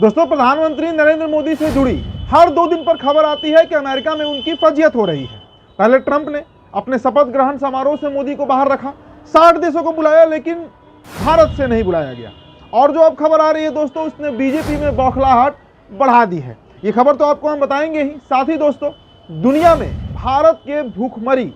दोस्तों, प्रधानमंत्री नरेंद्र मोदी से जुड़ी हर 2 दिन पर खबर आती है कि अमेरिका में उनकी फजीयत हो रही है। पहले ट्रंप ने अपने शपथ ग्रहण समारोह से मोदी को बाहर रखा, 60 देशों को बुलाया, लेकिन भारत से नहीं बुलाया गया। और जो अब खबर आ रही है दोस्तों, उसने बीजेपी में बौखलाहट बढ़ा दी है। ये खबर तो आपको हम बताएंगे ही। साथ ही दोस्तों, दुनिया में भारत के भूखमरी,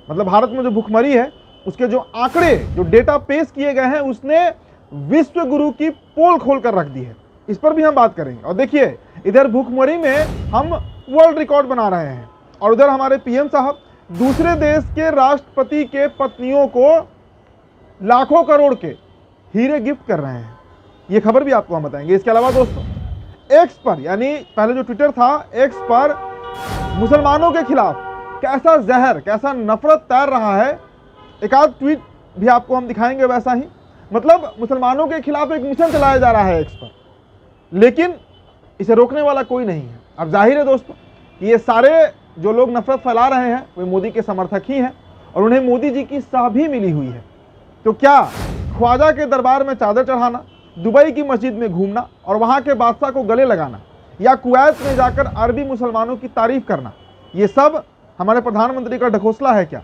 मतलब भारत में जो भूखमरी है उसके जो आंकड़े, जो डेटा पेश किए गए हैं, उसने विश्व गुरु की पोल खोल कर रख दी है। इस पर भी हम बात करेंगे। और देखिए, इधर भूखमरी में हम वर्ल्ड रिकॉर्ड बना रहे हैं और उधर हमारे पीएम साहब दूसरे देश के राष्ट्रपति के पत्नियों को लाखों करोड़ के हीरे गिफ्ट कर रहे हैं। ये खबर भी आपको हम बताएंगे। इसके अलावा दोस्तों, एक्स पर, यानी पहले जो ट्विटर था, एक्स पर मुसलमानों के खिलाफ कैसा जहर, कैसा नफरत तैर रहा है, एक आध ट्वीट भी आपको हम दिखाएंगे। वैसा ही मतलब मुसलमानों के खिलाफ एक मिशन चलाया जा रहा है एक्स पर, लेकिन इसे रोकने वाला कोई नहीं है। अब जाहिर है दोस्तों कि ये सारे जो लोग नफरत फैला रहे हैं वे मोदी के समर्थक ही हैं और उन्हें मोदी जी की सह भी मिली हुई है। तो क्या ख्वाजा के दरबार में चादर चढ़ाना, दुबई की मस्जिद में घूमना और वहां के बादशाह को गले लगाना, या कुवैत में जाकर अरबी मुसलमानों की तारीफ करना, ये सब हमारे प्रधानमंत्री का ढकोसला है क्या?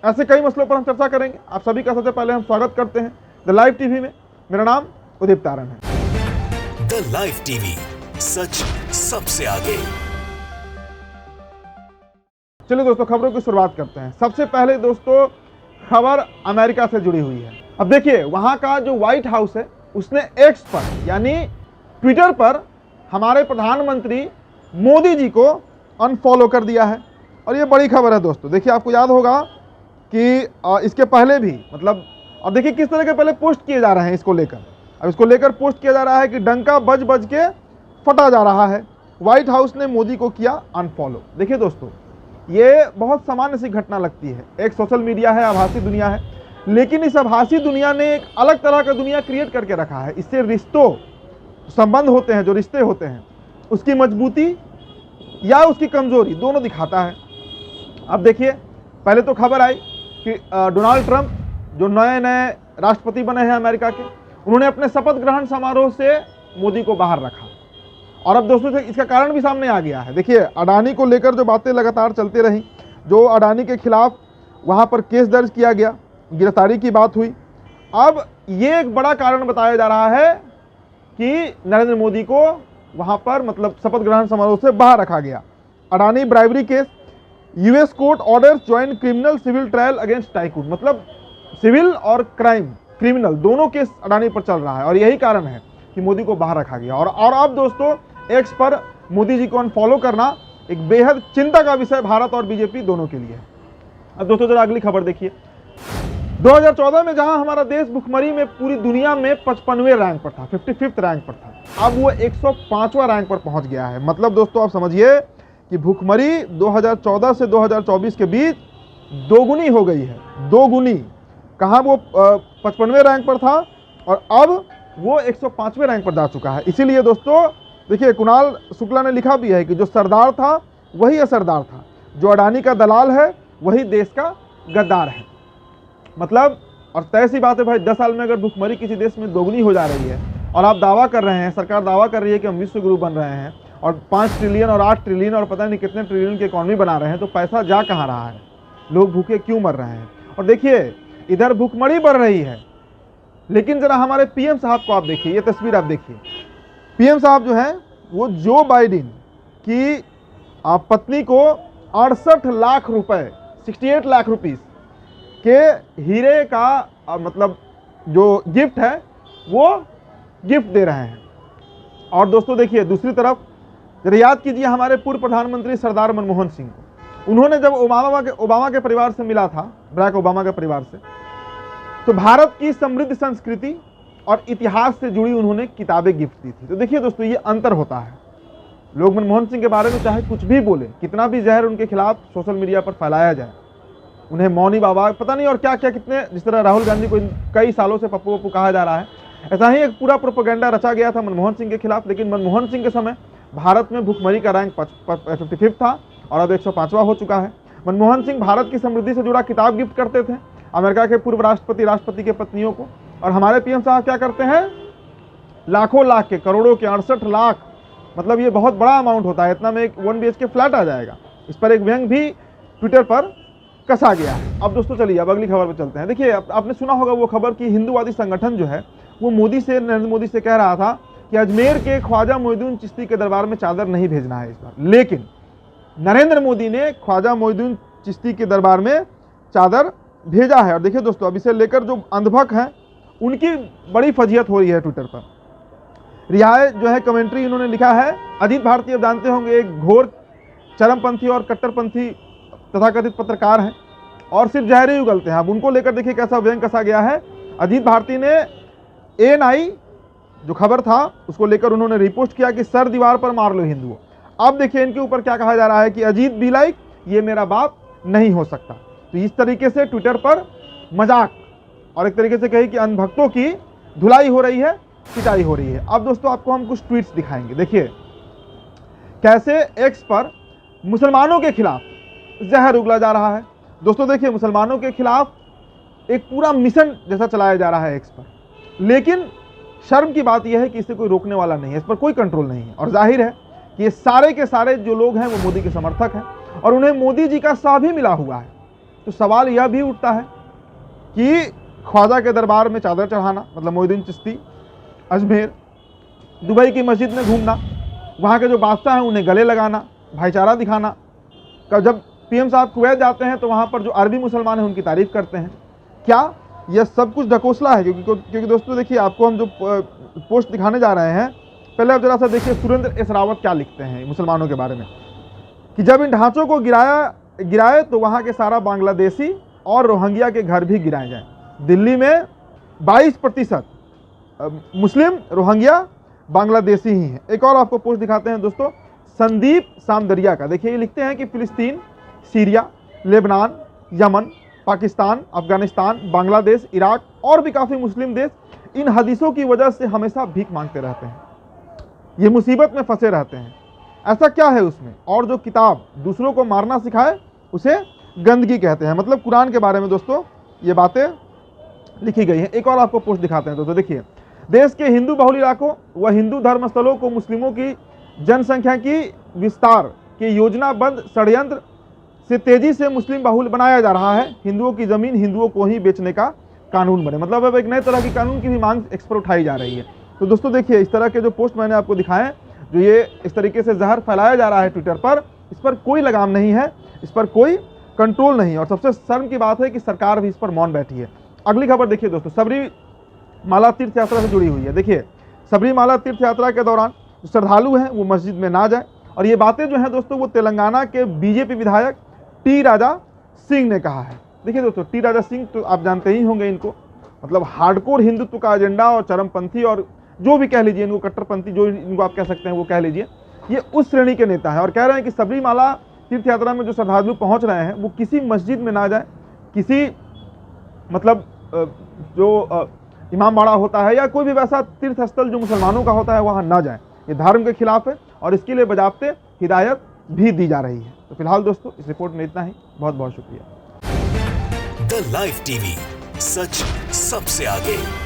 ऐसे कई मसलों पर हम चर्चा करेंगे। आप सभी का सबसे पहले हम स्वागत करते हैं द लाइव टीवी में। मेरा नाम उदित तारण है। द लाइव टीवी, सच सबसे आगे। चलिए दोस्तों, खबरों की शुरुआत करते हैं। सबसे पहले दोस्तों, खबर अमेरिका से जुड़ी हुई है। अब देखिए, वहां का जो व्हाइट हाउस है उसने एक्स पर, यानी ट्विटर पर, हमारे प्रधानमंत्री मोदी जी को अनफॉलो कर दिया है। और ये बड़ी खबर है दोस्तों। देखिए, आपको याद होगा कि इसके पहले भी, मतलब, और देखिए किस तरह के पहले पोस्ट किए जा रहे हैं इसको लेकर। अब इसको लेकर पोस्ट किया जा रहा है कि डंका बज बज के फटा जा रहा है। व्हाइट हाउस ने मोदी को किया अनफॉलो। देखिए दोस्तों, ये बहुत सामान्य सी घटना लगती है। एक सोशल मीडिया है, आभासी दुनिया है, लेकिन इस आभासी दुनिया ने एक अलग तरह का दुनिया क्रिएट करके रखा है। इससे रिश्तों, संबंध होते हैं, जो रिश्ते होते हैं, उसकी मजबूती या उसकी कमजोरी दोनों दिखाता है। अब देखिए, पहले तो खबर आई कि डोनाल्ड ट्रंप, जो नए नए राष्ट्रपति बने हैं अमेरिका के, उन्होंने अपने शपथ ग्रहण समारोह से मोदी को बाहर रखा। और अब दोस्तों, इसका कारण भी सामने आ गया है। देखिए, अडानी को लेकर जो बातें लगातार चलती रही, जो अडानी के खिलाफ वहां पर केस दर्ज किया गया, गिरफ्तारी की बात हुई, अब ये एक बड़ा कारण बताया जा रहा है कि नरेंद्र मोदी को वहां पर, मतलब, शपथ ग्रहण समारोह से बाहर रखा गया। Adani bribery case, US court orders joint criminal civil trial against tycoon, मतलब सिविल और क्रिमिनल दोनों केस अडानी पर चल रहा है और यही कारण है कि मोदी को बाहर रखा गया। और अब दोस्तों, एक्स पर मोदी जी को अनफॉलो करना एक बेहद चिंता का विषय भारत और बीजेपी दोनों के लिए है। अब दोस्तों, जरा अगली खबर देखिए। 2014 में जहां हमारा देश भुखमरी में पूरी दुनिया में 55वें रैंक पर था, 55th रैंक पर था, अब वो 105वां रैंक पर पहुंच गया है। मतलब दोस्तों, आप समझिए कि भुखमरी 2014 से 2024 के बीच दोगुनी हो गई है। दोगुनी। कहाँ वो 55वें रैंक पर था और अब वो 105वें रैंक पर जा चुका है। इसीलिए दोस्तों देखिए, कुणाल शुक्ला ने लिखा भी है कि जो सरदार था वही असरदार था, जो अडानी का दलाल है वही देश का गद्दार है। मतलब, और तय सी बात है भाई, 10 साल में अगर भुखमरी किसी देश में दोगुनी हो जा रही है और आप दावा कर रहे हैं, सरकार दावा कर रही है कि हम विश्व गुरु बन रहे हैं और 5 ट्रिलियन और 8 ट्रिलियन और पता नहीं कितने ट्रिलियन की इकॉनमी बना रहे हैं, तो पैसा जा कहाँ रहा है? लोग भूखे क्यों मर रहे हैं? और देखिए, इधर भुखमरी बढ़ रही है, लेकिन जरा हमारे पीएम साहब को आप देखिए, ये तस्वीर आप देखिए। पीएम साहब जो हैं वो जो बाइडेन की पत्नी को 68 लाख रुपए, 68 लाख रुपीस के हीरे का मतलब जो गिफ्ट है वो गिफ्ट दे रहे हैं। और दोस्तों देखिए, दूसरी तरफ जरा याद कीजिए हमारे पूर्व प्रधानमंत्री सरदार मनमोहन सिंह को। उन्होंने जब ओबामा के परिवार से मिला था, बराक ओबामा के परिवार से, तो भारत की समृद्ध संस्कृति और इतिहास से जुड़ी उन्होंने किताबें गिफ्ट दी थी। तो देखिए दोस्तों, ये अंतर होता है। लोग मनमोहन सिंह के बारे में चाहे कुछ भी बोले, कितना भी जहर उनके खिलाफ सोशल मीडिया पर फैलाया जाए, उन्हें मौनी बाबा पता नहीं और क्या क्या, कितने, जिस तरह राहुल गांधी को कई सालों से पप्पू पप्पू कहा जा रहा है, ऐसा ही एक पूरा प्रोपेगेंडा रचा गया था मनमोहन सिंह के खिलाफ। लेकिन मनमोहन सिंह के समय भारत में भुखमरी का रैंक 55 था और अब 105वां हो चुका है। मनमोहन सिंह भारत की समृद्धि से जुड़ा किताब गिफ्ट करते थे अमेरिका के पूर्व राष्ट्रपति के पत्नियों को, और हमारे पीएम साहब क्या करते हैं? लाखों लाख के, करोड़ों के, 68 लाख, मतलब ये बहुत बड़ा अमाउंट होता है। इतना में एक 1 BHK फ्लैट आ जाएगा। इस पर एक व्यंग भी ट्विटर पर कसा गया है। अब दोस्तों चलिए अब अगली खबर पर चलते हैं। देखिए आपने सुना होगा वो खबर कि हिंदूवादी संगठन जो है वो नरेंद्र मोदी से कह रहा था कि अजमेर के ख्वाजा मोइनुद्दीन चिश्ती के दरबार में चादर नहीं भेजना है इस बार, लेकिन नरेंद्र मोदी ने ख्वाजा मोइनुद्दीन चिश्ती के दरबार में चादर भेजा है। और देखिए दोस्तों अब इसे लेकर जो अंधभक्त हैं उनकी बड़ी फजीहत हो रही है ट्विटर पर। रिहाय जो है कमेंट्री इन्होंने लिखा है, अजीत भारती अब जानते होंगे एक घोर चरमपंथी और कट्टरपंथी तथाकथित पत्रकार हैं और सिर्फ जहर ही उगलते हैं। अब उनको लेकर देखिए कैसा व्यंग कसा गया है। अजीत भारती ने ANI जो खबर था उसको लेकर उन्होंने रिपोस्ट किया कि सर दीवार पर मार लो हिंदुओं। अब देखिए इनके ऊपर क्या कहा जा रहा है कि अजीत बी लाइक ये मेरा बाप नहीं हो सकता। तो इस तरीके से ट्विटर पर मजाक और एक तरीके से कही कि अंधभक्तों की धुलाई हो रही है, पिटाई हो रही है। अब दोस्तों आपको हम कुछ ट्वीट्स दिखाएंगे। देखिए कैसे एक्स पर मुसलमानों के खिलाफ जहर उगला जा रहा है। दोस्तों देखिए मुसलमानों के खिलाफ एक पूरा मिशन जैसा चलाया जा रहा है एक्स पर, लेकिन शर्म की बात यह है कि इसे कोई रोकने वाला नहीं है, इस पर कोई कंट्रोल नहीं है। और जाहिर है कि ये सारे के सारे जो लोग हैं वो मोदी के समर्थक हैं और उन्हें मोदी जी का साथ भी मिला हुआ है। तो सवाल यह भी उठता है कि ख्वाजा के दरबार में चादर चढ़ाना, मतलब मोइनुद्दीन चिश्ती, अजमेर, दुबई की मस्जिद में घूमना, वहाँ के जो बादशाह हैं उन्हें गले लगाना, भाईचारा दिखाना, जब PM साहब कुवैत जाते हैं तो वहाँ पर जो अरबी मुसलमान हैं उनकी तारीफ करते हैं। क्या यह सब कुछ ढकोसला है? क्योंकि दोस्तों देखिए आपको हम जो पोस्ट दिखाने जा रहे हैं, पहले आप जरा सा देखिए सुरेंद्र एस रावत क्या लिखते हैं मुसलमानों के बारे में कि जब इन ढांचों को गिराए तो वहाँ के सारा बांग्लादेशी और रोहिंग्या के घर भी गिराए जाएं। दिल्ली में 22% मुस्लिम, रोहिंग्या, बांग्लादेशी ही हैं। एक और आपको पोस्ट दिखाते हैं दोस्तों संदीप सामदरिया का। देखिए ये लिखते हैं कि फिलिस्तीन, Syria, Lebanon, Yemen, Pakistan, Afghanistan, Bangladesh, Iraq और भी काफ़ी मुस्लिम देश इन हदीसों की वजह से हमेशा भीख मांगते रहते हैं, ये मुसीबत में फंसे रहते हैं। ऐसा क्या है उसमें? और जो किताब दूसरों को मारना सिखाए उसे गंदगी कहते हैं। मतलब कुरान के बारे में दोस्तों ये बातें लिखी गई हैं। एक और आपको पोस्ट दिखाते हैं दोस्तों। देखिए देश के हिंदू बहुल इलाकों व हिंदू धर्मस्थलों को मुस्लिमों की जनसंख्या की विस्तार के योजनाबद्ध षड्यंत्र से तेजी से मुस्लिम बहुल बनाया जा रहा है। हिंदुओं की जमीन हिंदुओं को ही बेचने का कानून बने, मतलब अब एक नए तरह की कानून की भी मांग एक्स पर उठाई जा रही है। तो दोस्तों देखिए इस तरह के जो पोस्ट मैंने आपको दिखाए, जो ये इस तरीके से जहर फैलाया जा रहा है ट्विटर पर, इस पर कोई लगाम नहीं है, इस पर कोई कंट्रोल नहीं है। और सबसे शर्म की बात है कि सरकार भी इस पर मौन बैठी है। अगली खबर देखिए दोस्तों, सबरीमाला तीर्थ यात्रा से जुड़ी हुई है। देखिए सबरीमाला तीर्थ यात्रा के दौरान जो श्रद्धालु हैं वो मस्जिद में ना जाएं। और ये बातें जो हैं दोस्तों वो तेलंगाना के बीजेपी विधायक टी राजा सिंह ने कहा है। देखिए दोस्तों टी राजा सिंह तो आप जानते ही होंगे इनको, मतलब हार्डकोर हिंदुत्व का एजेंडा और चरमपंथी और जो भी कह लीजिए इनको, कट्टरपंथी जो इनको आप कह सकते हैं वो कह लीजिए, ये उस श्रेणी के नेता हैं। और कह रहे हैं कि सबरीमाला तीर्थ यात्रा में जो श्रद्धालु पहुंच रहे हैं वो किसी मस्जिद में ना जाए, किसी मतलब जो इमाम बाड़ा होता है या कोई भी वैसा तीर्थ स्थल जो मुसलमानों का होता है वहाँ ना जाए। ये धर्म के खिलाफ है और इसके लिए बजाबते हिदायत भी दी जा रही है। तो फिलहाल दोस्तों इस रिपोर्ट में इतना ही। बहुत बहुत शुक्रिया। द लाइव टीवी, सच सबसे आगे।